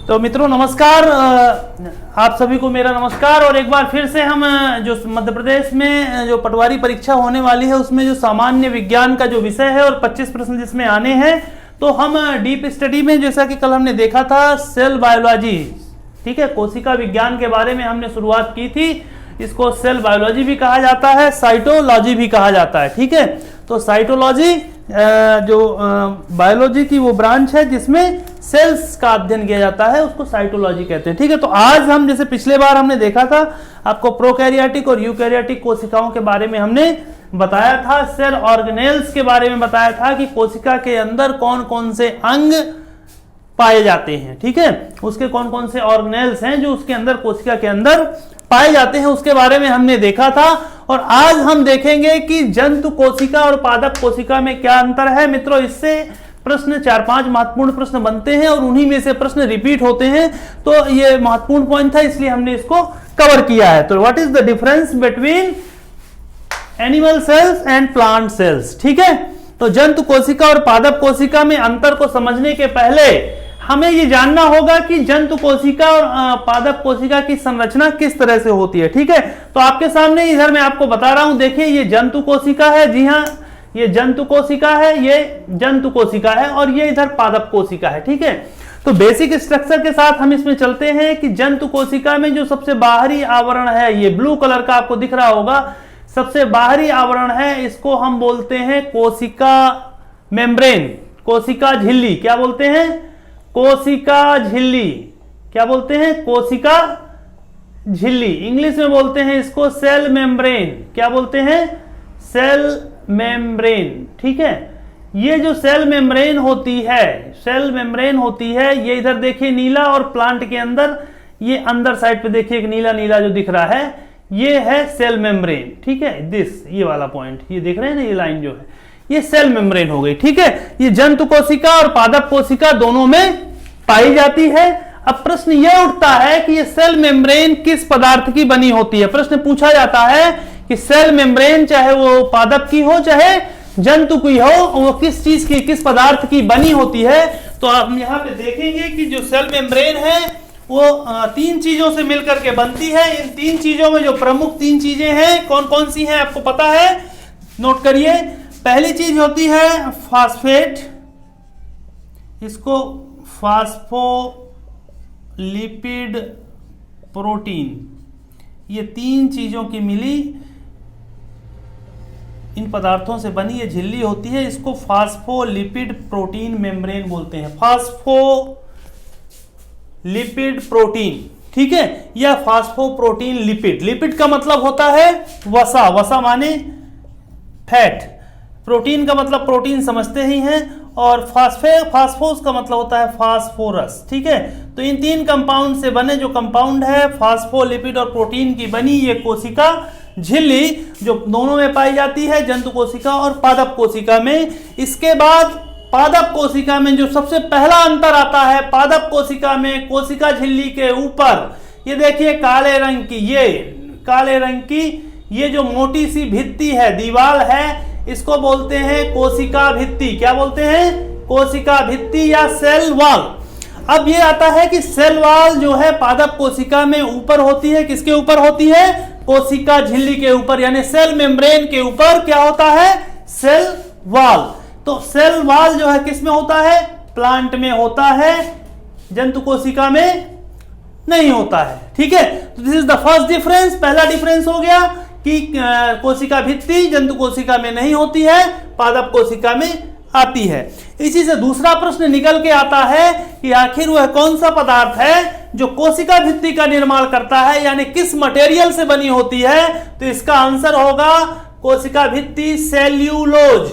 तो मित्रों नमस्कार, आप सभी को मेरा नमस्कार। और एक बार फिर से हम जो मध्य प्रदेश में जो पटवारी परीक्षा होने वाली है उसमें जो सामान्य विज्ञान का जो विषय है और 25 प्रश्न जिसमें आने हैं, तो हम डीप स्टडी में जैसा कि कल हमने देखा था सेल बायोलॉजी, ठीक है, कोशिका विज्ञान के बारे में हमने शुरुआत की थी। इसको सेल बायोलॉजी भी कहा जाता है, साइटोलॉजी भी कहा जाता है, ठीक है। तो साइटोलॉजी जो बायोलॉजी की वो ब्रांच है जिसमें सेल्स का अध्ययन किया जाता है, उसको साइटोलॉजी कहते हैं, ठीक है। तो आज हम जैसे पिछले बार हमने देखा था, आपको प्रोकैरियोटिक और यूकैरियोटिक कोशिकाओं के बारे में हमने बताया था, सेल ऑर्गेनेल्स के बारे में बताया था कि कोशिका के अंदर कौन कौन से अंग पाए जाते हैं, ठीक है, उसके कौन कौन से ऑर्गेनेल्स हैं जो उसके अंदर कोशिका के अंदर पाए जाते हैं, उसके बारे में हमने देखा था। और आज हम देखेंगे कि जंतु कोशिका और पादप कोशिका में क्या अंतर है। मित्रों इससे प्रश्न 4-5 महत्वपूर्ण प्रश्न बनते हैं और उन्हीं में से प्रश्न रिपीट होते हैं, तो ये महत्वपूर्ण पॉइंट था, इसलिए हमने इसको कवर किया है। तो what is the difference between animal cells and plant cells, ठीक है। तो जंतु कोशिका और पादप कोशिका में अंतर को समझने के पहले हमें ये जानना होगा कि जंतु कोशिका और पादप कोशिका की संरचना किस तरह से होती है, ठीक है। तो आपके सामने इधर मैं आपको बता रहा हूं, देखिए ये जंतु कोशिका है, जी हाँ ये जंतु कोशिका है, ये जंतु कोशिका है, और ये इधर पादप कोशिका है, ठीक है। तो बेसिक स्ट्रक्चर के साथ हम इसमें चलते हैं कि जंतु कोशिका में जो सबसे बाहरी आवरण है, ये ब्लू कलर का आपको दिख रहा होगा, सबसे बाहरी आवरण है, इसको हम बोलते हैं कोशिका मेम्ब्रेन, कोशिका झिल्ली। क्या बोलते हैं? कोशिका झिल्ली। क्या बोलते हैं? कोशिका झिल्ली। इंग्लिश में बोलते हैं इसको सेल मेम्ब्रेन। क्या बोलते हैं? सेल मेम्ब्रेन, ठीक है। ये जो सेल मेम्ब्रेन होती है, सेल मेम्ब्रेन होती है, ये इधर देखिए नीला, और प्लांट के अंदर ये अंदर साइड पे देखिए एक नीला नीला जो दिख रहा है, ये है सेल मेम्ब्रेन, ठीक है। ये वाला पॉइंट ये देख रहे हैं ना, ये लाइन जो है ये सेल मेम्ब्रेन हो गई, ठीक है। ये जंतु कोशिका और पादप कोशिका दोनों में पाई जाती है। अब प्रश्न यह उठता है कि ये सेल मेम्ब्रेन किस पदार्थ की बनी होती है। प्रश्न पूछा जाता है कि सेल मेम्ब्रेन चाहे वो पादप की हो चाहे जंतु की हो, वो किस चीज की, किस पदार्थ की बनी होती है। तो आप यहाँ पे देखेंगे कि जो सेल मेम्ब्रेन है वो 3 चीजों से मिलकर के बनती है। इन 3 चीजों में जो प्रमुख 3 चीजें हैं कौन कौन सी हैं आपको पता है? नोट करिए। पहली चीज होती है फास्फेट, इसको फास्फोलिपिड प्रोटीन। ये 3 चीजों की मिली इन पदार्थों से बनी ये झिल्ली होती है, इसको फास्फोलिपिड प्रोटीन मेम्ब्रेन बोलते हैं, फास्फोलिपिड प्रोटीन, ठीक है, या फास्फोप्रोटीन लिपिड। लिपिड का मतलब होता है वसा, वसा माने फैट, प्रोटीन का मतलब प्रोटीन समझते ही हैं, और फास्फोस का मतलब होता है फास्फोरस, ठीक है। तो इन 3 कंपाउंड से बने जो कंपाउंड है फास्फोलिपिड और प्रोटीन की बनी ये कोशिका झिल्ली, जो दोनों में पाई जाती है, जंतु कोशिका और पादप कोशिका में। इसके बाद पादप कोशिका में जो सबसे पहला अंतर आता है, पादप कोशिका में कोशिका झिल्ली के ऊपर ये देखिए काले रंग की, ये काले रंग की ये जो मोटी सी भित्ति है, दीवार है, इसको बोलते हैं कोशिका भित्ति। क्या बोलते हैं? कोशिका भित्ति या सेल वॉल। अब ये आता है कि सेल वॉल जो है पादप कोशिका में ऊपर होती है, किसके ऊपर होती है? कोशिका झिल्ली के ऊपर, यानी सेल मेम्ब्रेन के ऊपर क्या होता है? Cell wall. तो सेल वॉल जो है किस में होता है? प्लांट में होता है, जंतु कोशिका में नहीं होता है, ठीक है। तो this is the first difference. पहला डिफरेंस हो गया कि कोशिका भित्ति जंतु कोशिका में नहीं होती है, पादप कोशिका में आती है। इसी से दूसरा प्रश्न निकल के आता है कि आखिर वह कौन सा पदार्थ है जो कोशिका भित्ति का निर्माण करता है, यानी किस मटेरियल से बनी होती है। तो इसका आंसर होगा कोशिका भित्ति सेल्यूलोज,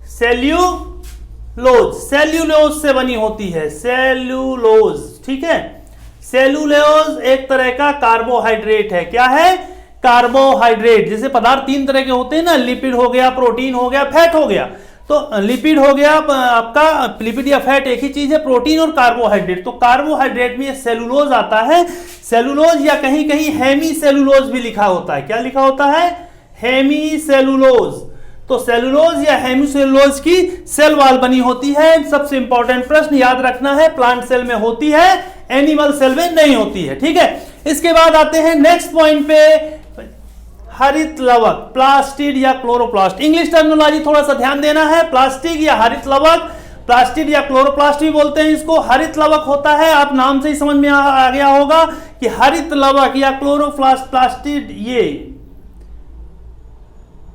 सेल्यूलोज, सेल्यूलोज से बनी होती है, सेल्यूलोज, ठीक है। सेल्यूलोज एक तरह का कार्बोहाइड्रेट है। क्या है? कार्बोहाइड्रेट। जैसे पदार्थ 3 तरह के होते हैं ना, लिपिड हो गया, प्रोटीन हो गया, फैट हो गया। तो लिपिड हो गया आपका, लिपिड या फैट एक ही चीज है, प्रोटीन और कार्बोहाइड्रेट। तो कार्बोहाइड्रेट में सेलुलोज आता है, सेलुलोज या कहीं कहीं हेमी सेलुलोज भी लिखा होता है। क्या लिखा होता है? Hemicellulose. तो सेलुलोज या हेमिसेलुलोज की सेल वॉल बनी होती है। सबसे इंपॉर्टेंट प्रश्न याद रखना है, प्लांट सेल में होती है एनिमल सेल में नहीं होती है। ठीक है, इसके बाद आते हैं नेक्स्ट पॉइंट पे, हरित लवक, प्लास्टिड या क्लोरोप्लास्ट। इंग्लिश टर्मिनोलॉजी थोड़ा सा ध्यान देना है। प्लास्टिक या हरित लवक, प्लास्टिड या क्लोरोप्लास्ट भी बोलते हैं इसको। हरित लवक होता है, आप नाम से ही समझ में आ गया होगा कि हरित लवक या क्लोरोप्लास्ट, प्लास्टिड, ये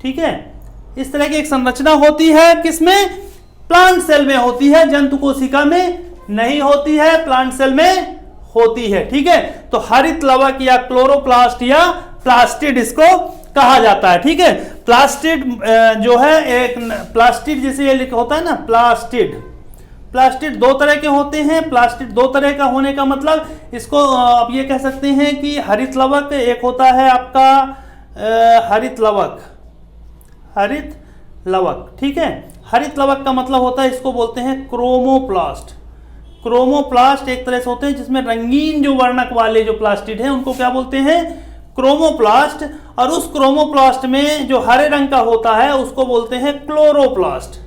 ठीक है, इस तरह की एक संरचना होती है। किसमें? प्लांट सेल में होती है, जंतु कोशिका में नहीं होती है, प्लांट सेल में होती है। ठीक है, तो हरित लवक या क्लोरोप्लास्ट या प्लास्टिड इसको कहा जाता है। ठीक है, प्लास्टिड जो है एक प्लास्टिड जैसे ये होता है ना, प्लास्टिड दो तरह के होते हैं। प्लास्टिड दो तरह का होने का मतलब इसको आप ये कह सकते हैं कि हरित लवक एक होता है आपका हरित लवक। ठीक है, हरित लवक का मतलब होता है, इसको बोलते हैं क्रोमोप्लास्ट। क्रोमोप्लास्ट एक तरह से होते हैं जिसमें रंगीन जो वर्णक वाले जो प्लास्टिड हैं उनको क्या बोलते हैं? क्रोमोप्लास्ट। और उस क्रोमोप्लास्ट में जो हरे रंग का होता है उसको बोलते हैं क्लोरोप्लास्ट।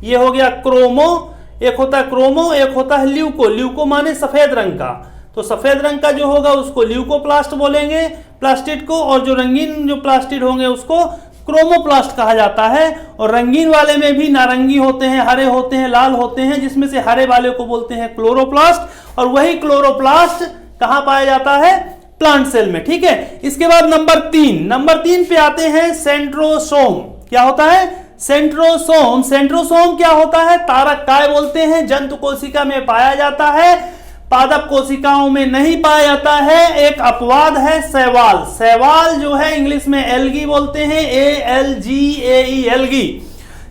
ये हो गया क्रोमो, एक होता है क्रोमो, एक होता है ल्यूको। ल्यूको माने सफेद रंग का, तो सफेद रंग का जो होगा उसको ल्यूकोप्लास्ट बोलेंगे प्लास्टिड को, और जो रंगीन जो प्लास्टिड होंगे उसको क्रोमोप्लास्ट कहा जाता है। और रंगीन वाले में भी नारंगी होते हैं, हरे होते हैं, लाल होते हैं, जिसमें से हरे वाले को बोलते हैं क्लोरोप्लास्ट। और वही क्लोरोप्लास्ट कहां पाया जाता है? प्लांट सेल में। ठीक है, इसके बाद नंबर 3 पे आते हैं सेंट्रोसोम। क्या होता है? सेंट्रोसोम। सेंट्रोसोम क्या होता है? तारक काय बोलते हैं, जंतु कोशिका में पाया जाता है, पादप कोशिकाओं में नहीं पाया जाता है। एक अपवाद है शैवाल। शैवाल जो है इंग्लिश में एल्गी बोलते हैं, ALGAE, एल्गी।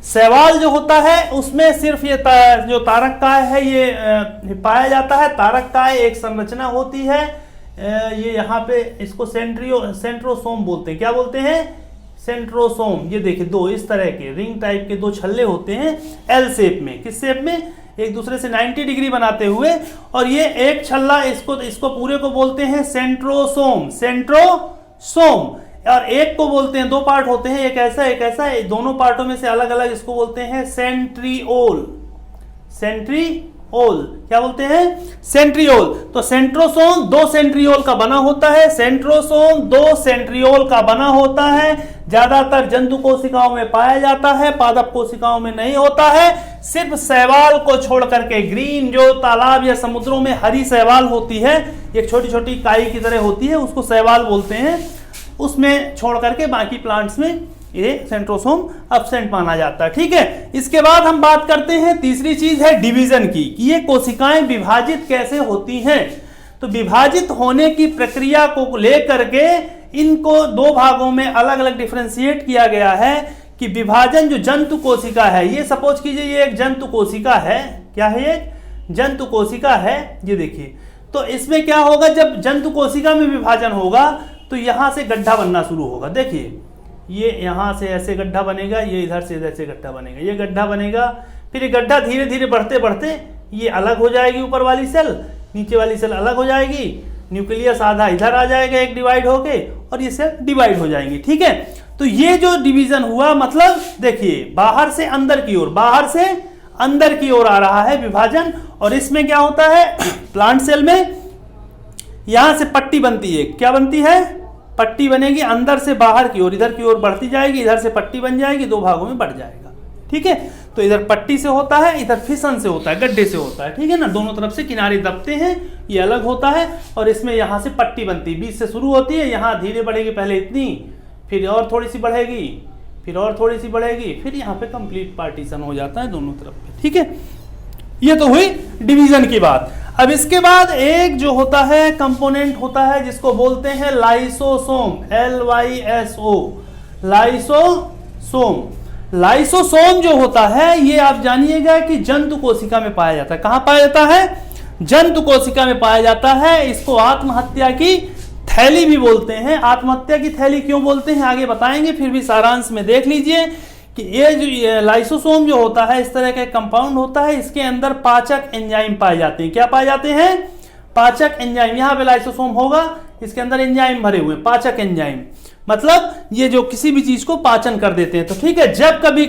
शैवाल जो होता है उसमें सिर्फ ये जो तारक काय है ये पाया जाता है। तारक काय एक संरचना होती है, ये यहाँ पे इसको सेंट्रोसोम बोलते हैं। क्या बोलते हैं? सेंट्रोसोम। ये देखिए दो इस तरह के रिंग टाइप के दो छल्ले होते हैं एल शेप में। किस शेप में? एक दूसरे से 90 डिग्री बनाते हुए। और ये एक छल्ला इसको पूरे को बोलते हैं सेंट्रोसोम। और एक को बोलते हैं, दो पार्ट होते हैं, एक ऐसा एक ऐसा, दोनों पार्टों में से अलग अलग इसको बोलते हैं सेंट्रिओल। क्या बोलते हैं? सेंट्रिओल। तो सेंट्रोसोम दो सेंट्रिओल का बना होता है। सेंट्रोसोम दो सेंट्रिओल का बना होता है। ज्यादातर जंतु कोशिकाओं में पाया जाता है, पादप कोशिकाओं में नहीं होता है। सिर्फ शैवाल को छोड़ करके, ग्रीन जो तालाब या समुद्रों में हरी शैवाल होती है, एक छोटी छोटी काई की तरह होती है, उसको शैवाल बोलते हैं, उसमें छोड़ करके बाकी प्लांट्स में ये सेंट्रोसोम एब्सेंट माना जाता है। ठीक है, इसके बाद हम बात करते हैं तीसरी चीज है डिवीजन की, कि ये कोशिकाएं विभाजित कैसे होती हैं। तो विभाजित होने की प्रक्रिया को लेकर के इनको दो भागों में अलग अलग डिफरेंशिएट किया गया है। कि विभाजन जो जंतु कोशिका है, ये सपोज कीजिए ये एक जंतु कोशिका है। क्या है? ये जंतु कोशिका है। ये देखिए, तो इसमें क्या होगा, जब जंतु कोशिका में विभाजन होगा तो यहां से गड्ढा बनना शुरू होगा। देखिए ये यहां से ऐसे गड्ढा बनेगा, ये इधर से ऐसे गड्ढा बनेगा, ये गड्ढा बनेगा, फिर ये गड्ढा धीरे धीरे बढ़ते बढ़ते ये अलग हो जाएगी, ऊपर वाली सेल, नीचे वाली सेल अलग हो जाएगी, न्यूक्लियस आधा इधर आ जाएगा एक डिवाइड होके, और ये सेल डिवाइड हो जाएंगी। ठीक है, तो ये जो डिवीजन हुआ, मतलब देखिए बाहर से अंदर की ओर, बाहर से अंदर की ओर आ रहा है विभाजन। और इसमें क्या होता है, प्लांट सेल में यहां से पट्टी बनती है। क्या बनती है? पट्टी बनेगी अंदर से बाहर की ओर, इधर की ओर बढ़ती जाएगी, इधर से पट्टी बन जाएगी, दो भागों में बढ़ जाएगा। ठीक है, तो इधर पट्टी से होता है, इधर फिशन से होता है, गड्ढे से होता है। ठीक है ना, दोनों तरफ से किनारे दबते हैं, ये अलग होता है। और इसमें यहां से पट्टी बनती है, बीच से शुरू होती है, यहां धीरे बढ़ेगी, पहले इतनी, फिर और थोड़ी सी बढ़ेगी, फिर और थोड़ी सी बढ़ेगी, फिर यहाँ पे कंप्लीट पार्टीशन हो जाता है दोनों तरफ पे। ठीक है, ये तो हुई डिवीजन की बात। अब इसके बाद एक जो होता है कंपोनेंट होता है जिसको बोलते हैं लाइसोसोम, LYSO, लाइसोसोम। लाइसोसोम जो होता है ये आप जानिएगा कि जंतु कोशिका में पाया जाता है। कहां पाया जाता है? जंतु कोशिका में पाया जाता है। इसको आत्महत्या की थैली भी बोलते हैं। आत्महत्या की थैली क्यों बोलते हैं आगे बताएंगे, फिर भी सारांश में देख लीजिए कि ये जो लाइसोसोम जो होता है इस तरह का कंपाउंड होता है, इसके अंदर पाचक एंजाइम पाए जाते हैं। क्या पाए जाते हैं? पाचक एंजाइम। यहाँ पे लाइसोसोम होगा, इसके अंदर एंजाइम भरे हुए, पाचक एंजाइम, मतलब ये जो किसी भी चीज को पाचन कर देते हैं। तो ठीक है, जब कभी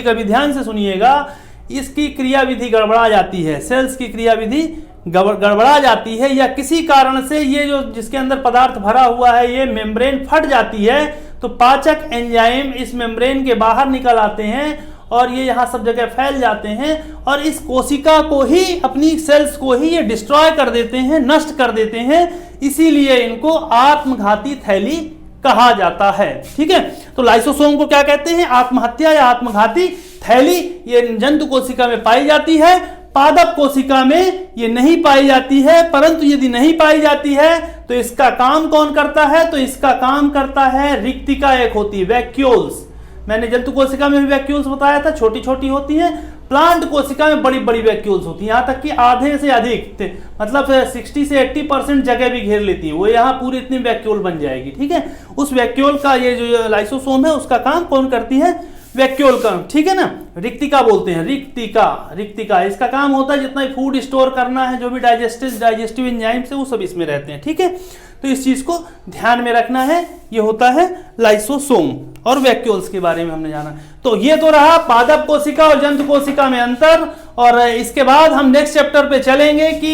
कभी ध्यान से सुनिएगा, इसकी क्रियाविधि गड़बड़ा जाती है, सेल्स की क्रियाविधि गड़बड़ा जाती है या किसी कारण से ये जो जिसके अंदर पदार्थ भरा हुआ है ये मेम्ब्रेन फट जाती है, तो पाचक एंजाइम इस मेम्ब्रेन के बाहर निकल आते हैं और ये यहाँ सब जगह फैल जाते हैं और इस कोशिका को ही, अपनी सेल्स को ही ये डिस्ट्रॉय कर देते हैं, नष्ट कर देते हैं। इसीलिए इनको आत्मघाती थैली कहा जाता है। ठीक है, तो लाइसोसोम को क्या कहते हैं? आत्महत्या या आत्मघाती थैली। ये जंतु कोशिका में पाई जाती है, पादप कोशिका में ये नहीं पाई जाती है। परंतु यदि नहीं पाई जाती है तो इसका काम कौन करता है? तो इसका काम करता है रिक्तिका, एक होती है वैक्यूल्स। मैंने जंतु कोशिका में भी वैक्यूल्स बताया था, छोटी छोटी होती हैं। प्लांट कोशिका में बड़ी बड़ी वैक्यूल्स होती हैं, यहाँ तक कि आधे से अधिक, मतलब 60 से 80% जगह भी घेर लेती है वो। यहाँ पूरी इतनी वैक्यूल बन जाएगी। ठीक है, उस वैक्यूल का ये जो लाइसोसोम है उसका काम कौन करती है? वैक्यूल का। ठीक है ना, रिक्तिका बोलते हैं, रिक्तिका इसका काम होता है जितना फूड स्टोर करना है, जो भी डाइजेस्टिव एंजाइम्स है वो सब इसमें रहते हैं। ठीक है, तो इस चीज को ध्यान में रखना है। ये होता है लाइसोसोम और वैक्यूल्स के बारे में हमने जाना। तो ये तो रहा पादप कोशिका और जंतु कोशिका में अंतर। और इसके बाद हम नेक्स्ट चैप्टर पे चलेंगे कि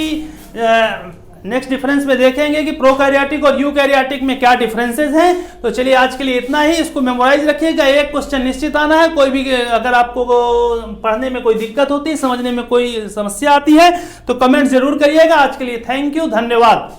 नेक्स्ट डिफरेंस में देखेंगे कि प्रोकैरियोटिक और यूकैरियोटिक में क्या डिफरेंसेस हैं। तो चलिए आज के लिए इतना ही, इसको मेमोराइज रखिएगा। एक क्वेश्चन निश्चित आना है। कोई भी अगर आपको पढ़ने में कोई दिक्कत होती है, समझने में कोई समस्या आती है तो कमेंट जरूर करिएगा। आज के लिए थैंक यू, धन्यवाद।